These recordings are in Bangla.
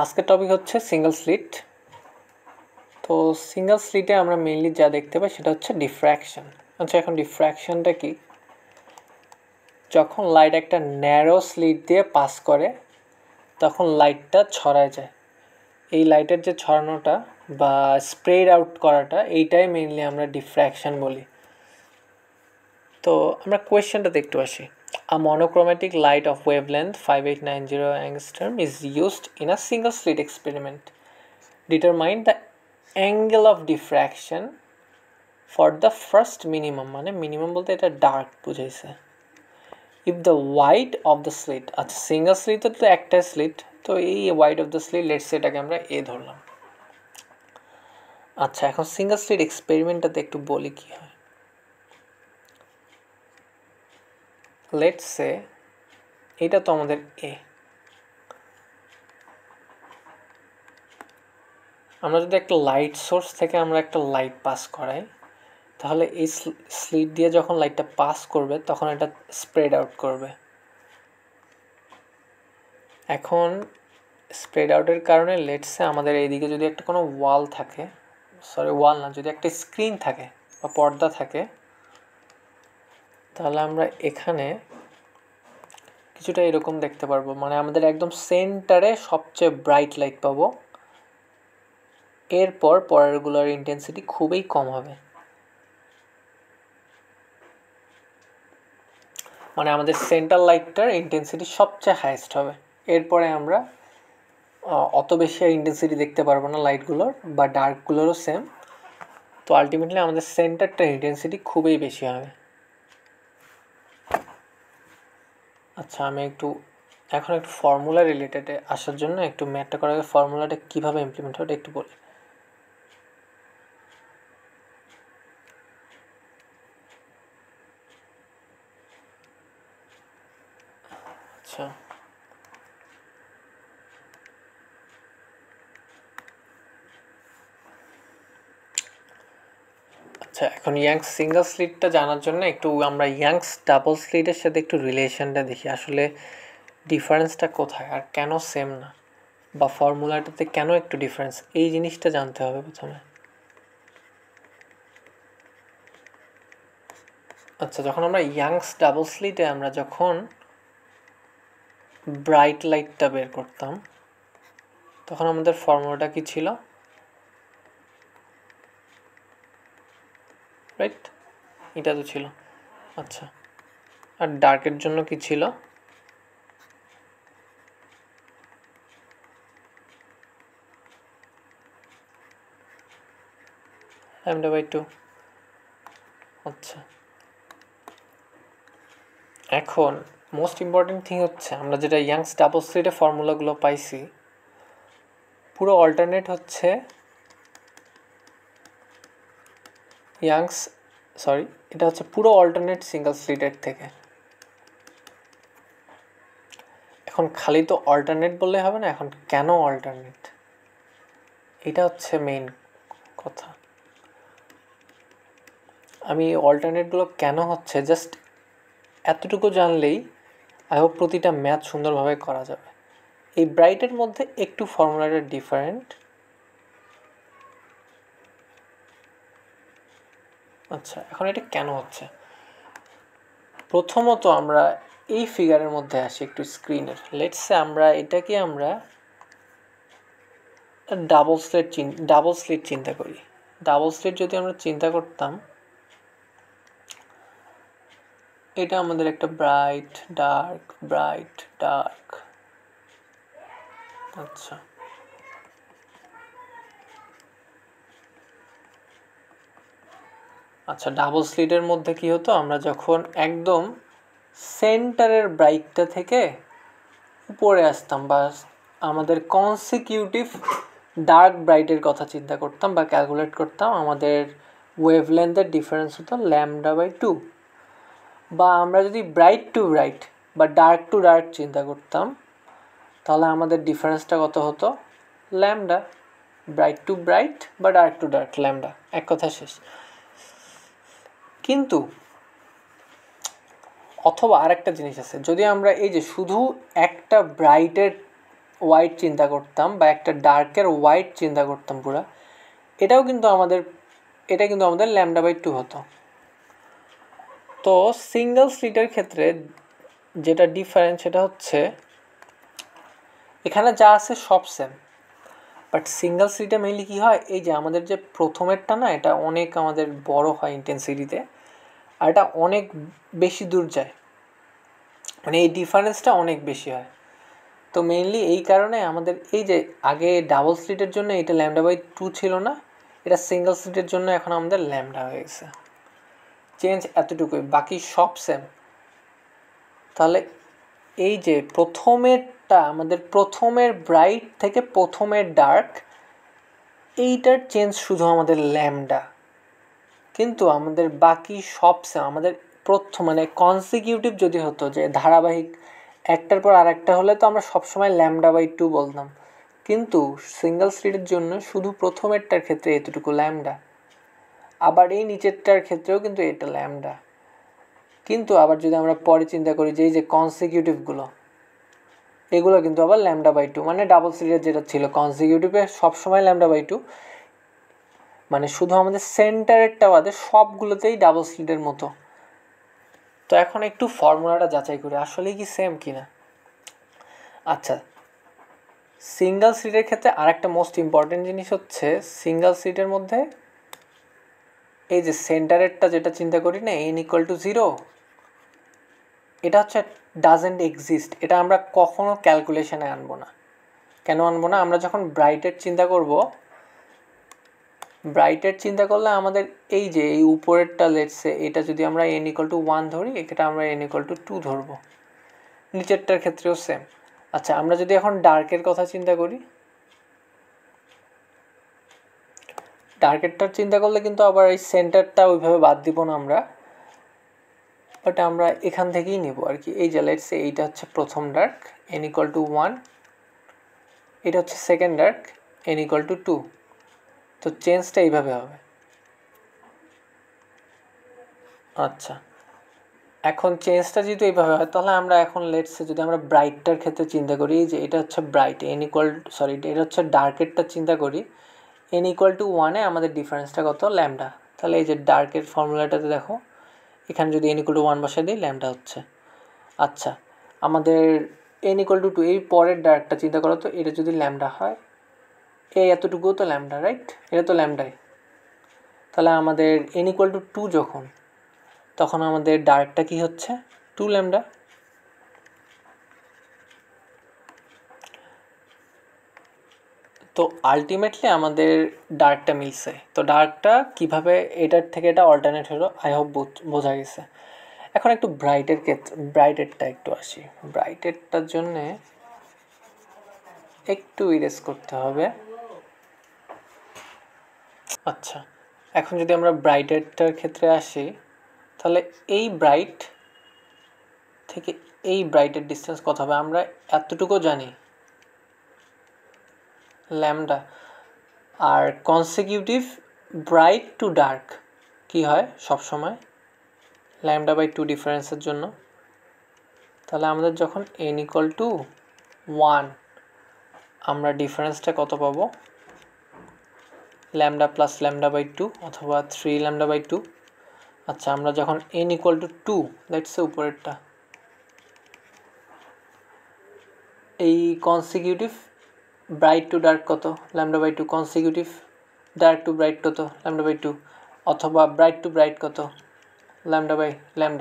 আজকের টপিক হচ্ছে সিঙ্গেল স্লিট। তো সিঙ্গেল স্লিটে আমরা মেইনলি যা দেখতে পাই সেটা হচ্ছে ডিফ্র্যাকশন। আচ্ছা, এখন ডিফ্র্যাকশনটা কি? যখন লাইট একটা ন্যারো স্লিট দিয়ে পাস করে তখন লাইটটা ছড়ায় যায়। এই লাইটের যে ছড়ানোটা বা স্প্রেড আউট করাটা, এইটাই মেইনলি আমরা ডিফ্র্যাকশন বলি। তো আমরা কোয়েশ্চেনটাতে একটু আসি। A monochromatic light of wavelength 5890 angstrom is used in a single slit experiment. Determine the angle of diffraction for the first minimum, মানে মিনিমাম বলতে এটা ডার্ক বুঝাইছে। If the white of the slit, আচ্ছা সিঙ্গেল স্লিট তো একটা স্লিট, তো এই white of the slit let's এটাকে আমরা এ ধরলাম। আচ্ছা, এখন সিঙ্গেল স্লিট এক্সপেরিমেন্টটাতে একটু বলি কি হয়। লেটস সে এটা তো আমাদের এ, আমরা যদি একটা লাইট সোর্স থেকে আমরা একটা লাইট পাস করাই, তাহলে এই স্লিট দিয়ে যখন লাইটটা পাস করবে তখন এটা স্প্রেড আউট করবে। এখন স্প্রেড আউটের কারণে লেটসে আমাদের এইদিকে যদি একটা কোনো ওয়াল থাকে, ওয়াল না, যদি একটা স্ক্রিন থাকে বা পর্দা থাকে, তাহলে আমরা এখানে কিছুটা এরকম দেখতে পারবো। মানে আমাদের একদম সেন্টারে সবচেয়ে ব্রাইট লাইট পাবো, এরপর পরেরগুলোর ইন্টেন্সিটি খুবই কম হবে। মানে আমাদের সেন্টার লাইটটার ইন্টেন্সিটি সবচেয়ে হাইয়েস্ট হবে, এরপরে আমরা অত বেশি ইন্টেন্সিটি দেখতে পারবো না লাইটগুলোর, বা ডার্কগুলোরও সেম। তো আলটিমেটলি আমাদের সেন্টারটা ইন্টেন্সিটি খুবই বেশি হবে। আচ্ছা, আমি এখন একটু ফর্মুলা রিলেটেডে আসার জন্য একটু ম্যাথটা করার আগে ফর্মুলাটা কীভাবে ইমপ্লিমেন্ট হবে একটু বলি। আচ্ছা, এখন ইয়াংস সিঙ্গেল স্লিটটা জানার জন্য একটু আমরা ইয়াংস ডাবল স্লিটের সাথে একটু রিলেশনটা দেখি, আসলে ডিফারেন্সটা কোথায় আর কেন সেম না, বা ফর্মুলাটাতে কেন একটু ডিফারেন্স, এই জিনিসটা জানতে হবে প্রথমে। আচ্ছা, যখন আমরা ইয়াংস ডাবল স্লিটে আমরা যখন ব্রাইট লাইটটা বের করতাম তখন আমাদের ফর্মুলাটা কি ছিল? রাইট, এটা তো ছিল। আচ্ছা, আর ডার্কের জন্য কি ছিল? λ/2। আচ্ছা, এখন মোস্ট ইম্পর্টেন্ট থিং হচ্ছে আমরা যেটা ইয়াংস ডাবল স্লিটে ফর্মুলাগুলো পাইছি পুরো অল্টারনেট হচ্ছে এটা হচ্ছে পুরো অল্টারনেট সিঙ্গেল স্লিটের থেকে। এখন খালি তো অল্টারনেট বললে হবে না, এখন কেন অল্টারনেট, এটা হচ্ছে মেইন কথা। আমি অল্টারনেটগুলো কেন হচ্ছে জাস্ট এতটুকু জানলেই আই হোপ প্রতিটা ম্যাথ সুন্দরভাবে করা যাবে। এই ব্রাইটের মধ্যে একটু ফর্মুলাটা ডিফারেন্ট। আচ্ছা, এখন এটা কেন হচ্ছে, প্রথমত আমরা এই ফিগারের মধ্যে আসি একটু স্ক্রিনের। লেটসে আমরা এটাকে আমরা ডাবল স্লিট চিন্তা করি। ডাবল স্লিট যদি আমরা চিন্তা করতাম, এটা আমাদের একটা ব্রাইট ডার্ক। আচ্ছা, ডাবল স্লিটের মধ্যে কি হতো, আমরা যখন একদম সেন্টারের ব্রাইটটা থেকে উপরে আসতাম বা আমাদের কনসিকিউটিভ ডার্ক ব্রাইটের কথা চিন্তা করতাম বা ক্যালকুলেট করতাম, আমাদের ওয়েভলেন্থের ডিফারেন্স হতো λ/2। বা আমরা যদি ব্রাইট টু ব্রাইট বা ডার্ক টু ডার্ক চিন্তা করতাম, তাহলে আমাদের ডিফারেন্সটা কত হতো? ল্যামডা। ব্রাইট টু ব্রাইট বা ডার্ক টু ডার্ক, ল্যামডা, এক কথা শেষ। কিন্তু অথবা আরেকটা জিনিস আছে, যদি আমরা এই যে শুধু একটা ব্রাইটের হোয়াইট চিন্তা করতাম বা একটা ডার্কের হোয়াইট চিন্তা করতাম পুরা, এটা কিন্তু আমাদের λ/2 হতো। তো সিঙ্গেল স্লিটের ক্ষেত্রে যেটা ডিফারেন্স সেটা হচ্ছে এখানে যা আছে সব সেম, বাট সিঙ্গেল স্লিটে মেইনলি কী হয়, এই যে আমাদের যে প্রথমেরটা না, এটা অনেক আমাদের বড় হয় ইন্টেন্সিটিতে, আর এটা অনেক বেশি দূর যায়, মানে এই ডিফারেন্সটা অনেক বেশি হয়। তো মেইনলি এই কারণে আমাদের এই যে আগে ডাবল স্লিটের জন্য এটা λ/2 ছিল না, এটা সিঙ্গেল স্লিটের জন্য এখন আমাদের ল্যামডা হয়ে গেছে। চেঞ্জ এতটুকুই, বাকি সব সেম। তাহলে এই যে প্রথমেরটা আমাদের প্রথমের ব্রাইট থেকে প্রথমের ডার্ক, এইটার চেঞ্জ শুধু আমাদের ল্যামডা, কিন্তু আমাদের বাকি সব সেম। আমাদের মানে কনসিকিউটিভ যদি হতো, যে ধারাবাহিক একটার পর আর একটা হলে তো আমরা সবসময় λ/2 বলতাম, কিন্তু সিঙ্গেল স্লিটের জন্য শুধু প্রথমেরটার ক্ষেত্রে এতটুকু ল্যামডা, আবার এই নিচেরটার ক্ষেত্রেও কিন্তু এটা ল্যামডা। কিন্তু আবার যদি আমরা পরে চিন্তা করি যে এই যে কনসিকিউটিভগুলো, এগুলো কিন্তু আবার λ/2, মানে ডাবল স্লিটের যেটা ছিল কনসিকিউটিভে সবসময় λ/2, মানে শুধু আমাদের সেন্টারেরটা বাদে সবগুলোতেই ডাবল স্লিটের মতো। তো এখন একটু ফর্মুলাটা যাচাই করি আসলে কি সেম কিনা। আচ্ছা, সিঙ্গেল স্লিটের ক্ষেত্রে আরেকটা মোস্ট ইম্পর্টেন্ট জিনিস হচ্ছে, সিঙ্গেল স্লিটের মধ্যে এই যে সেন্টারেরটা যেটা চিন্তা করি না, n=0, এটা হচ্ছে ডাজেন্ট এক্সিস্ট। এটা আমরা কখনো ক্যালকুলেশনে আনবো না। কেন আনবো না? আমরা যখন ব্রাইটের চিন্তা করব, ব্রাইটের চিন্তা করলে আমাদের এই যে এই উপরেরটা লেটসে এটা যদি আমরা n=1 ধরি, এটা আমরা n=2 ধরবো। নিচেরটার ক্ষেত্রেও সেম। আচ্ছা, আমরা যদি এখন ডার্কের কথা চিন্তা করি, ডার্কেরটার চিন্তা করলে কিন্তু আবার এই সেন্টারটা ওইভাবে বাদ দিব না আমরা, বাট আমরা এখান থেকেই নেব আর কি। এই যে লেটসে এইটা হচ্ছে প্রথম ডার্ক, n=1, এটা হচ্ছে সেকেন্ড ডার্ক, n=2। তো চেঞ্জটা এইভাবে হবে। আচ্ছা, এখন চেঞ্জটা যেহেতু এইভাবে হয়, তাহলে আমরা এখন লেটসে যদি আমরা ব্রাইটটার ক্ষেত্রে চিন্তা করি, যে এটা হচ্ছে ব্রাইট, এটা হচ্ছে ডার্কেরটা চিন্তা করি, n=1-এ আমাদের ডিফারেন্সটা কত? ল্যামডা। তাহলে এই যে ডার্কের ফর্মুলাটাতে দেখো, এখানে যদি n=1 বসাই দিই, ল্যামডা হচ্ছে। আচ্ছা, আমাদের n=2, এই পরের ডার্কটা চিন্তা করো তো, এটা যদি ল্যামডা হয়, এই এতটুকুও তো ল্যামডা, রাইট? এটা তো ল্যামডাই। তাহলে আমাদের n=2 যখন, তখন আমাদের ডার্কটা কি হচ্ছে? 2 ল্যামডা। তো আলটিমেটলি আমাদের ডার্কটা মিলছে। তো ডার্কটা কিভাবে এটার থেকে এটা অল্টারনেট হলো, আই হোপ বোঝা গেছে। এখন একটু ব্রাইটের ক্ষেত্রে, ব্রাইটেরটা একটু আসি। ব্রাইটেরটার জন্যে একটু ইরেজ করতে হবে। আচ্ছা, এখন যদি আমরা ব্রাইটেরটার ক্ষেত্রে আসি, তাহলে এই ব্রাইট থেকে এই ব্রাইটের ডিস্টেন্স কত হবে? আমরা এতটুকু জানি, ল্যামডা। আর কনসিকিউটিভ ব্রাইট টু ডার্ক কী হয় সবসময়? λ/2 ডিফারেন্সের জন্য। তাহলে আমাদের যখন n=1, আমরা ডিফারেন্সটা কত পাবো? ল্যামডা প্লাস λ/2 অথবা 3 λ/2। আচ্ছা, আমরা যখন n=2, লেটসে উপরেরটা, এই কনসিকিউটিভ ব্রাইট টু ডার্ক কত? λ/2। কনসিকিউটিভ ডার্ক টু ব্রাইট কত? λ/2। অথবা ব্রাইট টু ব্রাইট কত? λ/λ।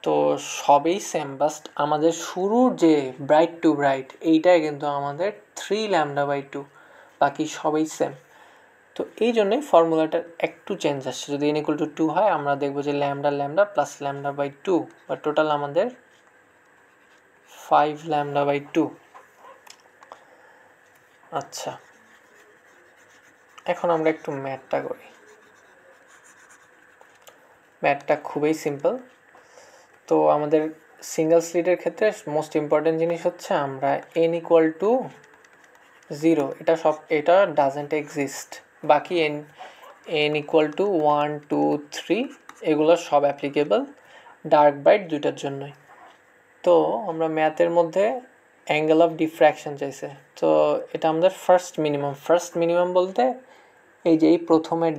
তো সবই সেম, বাস্ট আমাদের শুরুর যে ব্রাইট টু ব্রাইট এইটাই কিন্তু আমাদের 3 λ/2, বাকি সবই সেম। তো এই জন্যই ফর্মুলাটার একটু চেঞ্জ আসছে। যদি n=2 হয়, আমরা দেখবো যে λ প্লাস λ/2, বা টোটাল আমাদের 5 λ/2। আচ্ছা, এখন আমরা একটু ম্যাথটা করি। ম্যাথটা খুবই সিম্পল। তো আমাদের সিঙ্গেল স্লিটের ক্ষেত্রে মোস্ট ইম্পর্টেন্ট জিনিস হচ্ছে আমরা n=0, এটা ডাজেন্ট এক্সিস্ট। বাকি n=1, 2, 3 এগুলো সব অ্যাপ্লিকেবল ডার্ক ব্রাইট দুইটার জন্যই। তো আমরা ম্যাথের মধ্যে অ্যাঙ্গেল অফ ডিফ্র্যাকশন চাইছে। তো এটা আমাদের ফার্স্ট মিনিমাম বলতে এই যে এই প্রথমের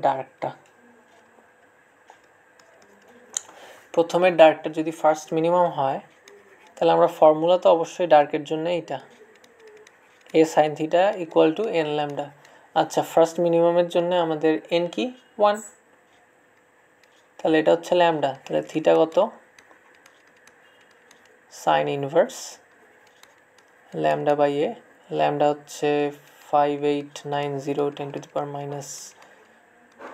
ডার্কটা যদি ফার্স্ট মিনিমাম হয় তাহলে আমরা ফর্মুলা তো অবশ্যই ডার্কের জন্য এইটা A sine theta equal to n lambda. আচ্ছা, ফার্স্ট মিনিমামের জন্য আমাদের এন কি 1, তাহলে এটা হচ্ছে ল্যামডা। তাহলে থিটা কত? Sine inverse lambda by A. Lambda হচ্ছে 5890 10 to the power minus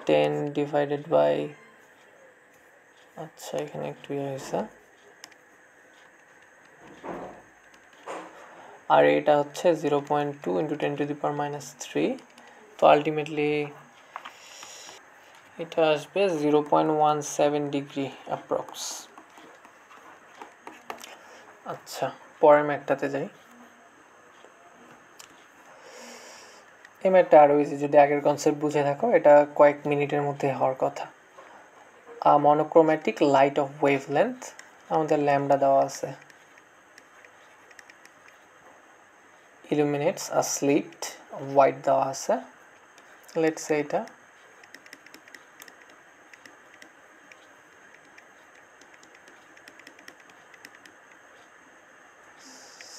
10 divided by, আচ্ছা এখানে একটু হয়েছে, আর এটা হচ্ছে 0.2 into 10 to the power minus 3। তো আলটিমেটলি এটা আসবে 0.17 ডিগ্রি অ্যাপ্রক্স। আচ্ছা, পরের ম্যাথটাতে যাই। এই ম্যাথটা আরও ইজি, যদি আগের কনসেপ্ট বুঝে থাকো এটা কয়েক মিনিটের মধ্যে হওয়ার কথা। মনোক্রোম্যাটিক লাইট অফ ওয়েভলেন্থ, আমাদের ল্যামডা দেওয়া আছে, illuminates a slit, white দেওয়া আছে, লেটস সে এটা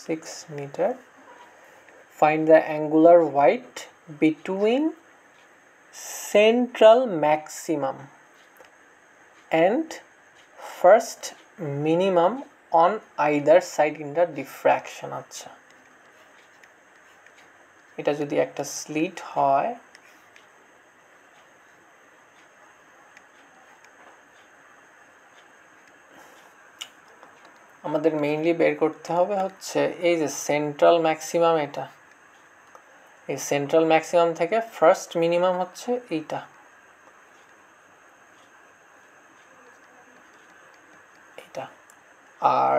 6 meter. Find the angular height between central maximum and first minimum on either side in the diffraction. আচ্ছা, এটা যদি একটা স্লিট হয় আমাদের মেইনলি বের করতে হবে হচ্ছে এই যে সেন্ট্রাল ম্যাক্সিমাম, এটা এই সেন্ট্রাল ম্যাক্সিমাম থেকে ফার্স্ট মিনিমাম হচ্ছে এইটা, এটা। আর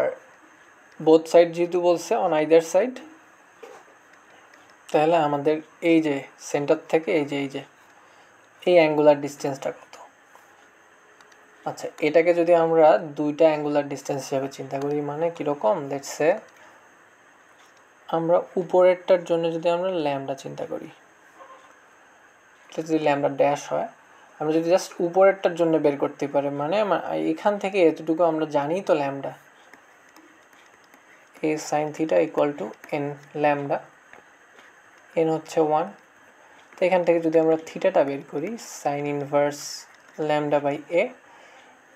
বোথ সাইড যেহেতু বলছে অন আইদার সাইড, তাহলে আমাদের এই যে সেন্টার থেকে এই যে এই অ্যাঙ্গুলার ডিস্টেন্সটা কত? আচ্ছা, এটাকে যদি আমরা দুইটা অ্যাঙ্গুলার ডিস্টেন্স হিসাবে চিন্তা করি, মানে কীরকম? লেটস সে আমরা উপরেরটার জন্য যদি আমরা ল্যামডা চিন্তা করি, যদি ল্যামডা ড্যাশ হয়, আমরা যদি জাস্ট উপরেরটার জন্য বের করতে পারি, মানে এখান থেকে এতটুকু আমরা জানি তো lambda A sine theta equal to n lambda, N হচ্ছে 1। তো এখান থেকে যদি আমরা থিটাটা বের করি সাইন ইনভার্স ল্যামডা বাই এ,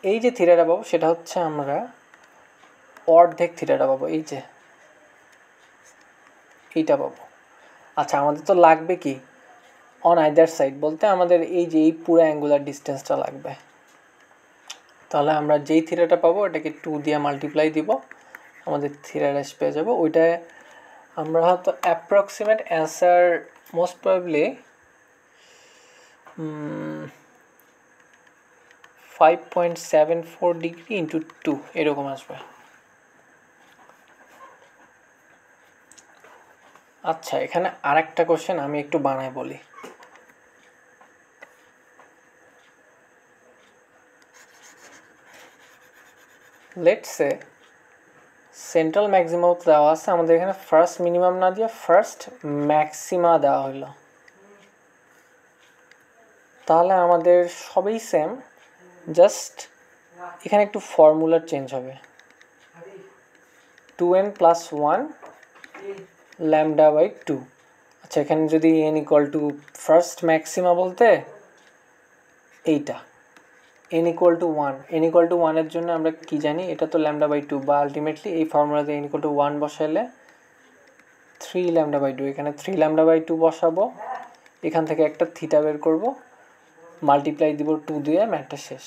এই যে থিটাটা পাবো সেটা হচ্ছে আমরা অর্ধেক থিটাটা পাবো, এই যে এইটা পাবো। আচ্ছা, আমাদের তো লাগবে কি অন আইদার সাইড, বলতে আমাদের এই যে এই পুরো অ্যাঙ্গুলার ডিস্টেন্সটা লাগবে। তাহলে আমরা যেই থিটাটা পাবো এটাকে 2 দিয়ে মাল্টিপ্লাই দিব, আমাদের থিটা ড্যাশ পেয়ে যাবো। ওইটা আমরা হয়তো approximate answer most probably 5.74 degree into 2 এরকম আসবে। আচ্ছা, এখানে আরেকটা কোশ্চেন আমি একটু বানাই বলি। লেটস সে সেন্ট্রাল ম্যাক্সিমাম দেওয়া আছে, আমাদের এখানে ফার্স্ট মিনিমাম না দিয়ে ফার্স্ট ম্যাক্সিমা দেওয়া হইলো। তাহলে আমাদের সবই সেম, জাস্ট এখানে একটু ফর্মুলার চেঞ্জ হবে, 2n + 1 ল্যামডা বাই 2। আচ্ছা, এখানে যদি n equal two first maxima বলতে এইটা n equal to 1, n equal to 1 জন্য আমরা কি জানি, এটা তো ল্যামডা বাই 2, বা আলটিমেটলি এই ফর্মুলাতে n ইকুয়াল টু 1 বসাইলে 3 ল্যামডা বাই 2, এখানে 3 ল্যামডা বাই 2 বসাবো, এখান থেকে একটা থিটা বের করব, মাল্টিপ্লাই দিব 2 দিয়ে, ম্যাথটা শেষ।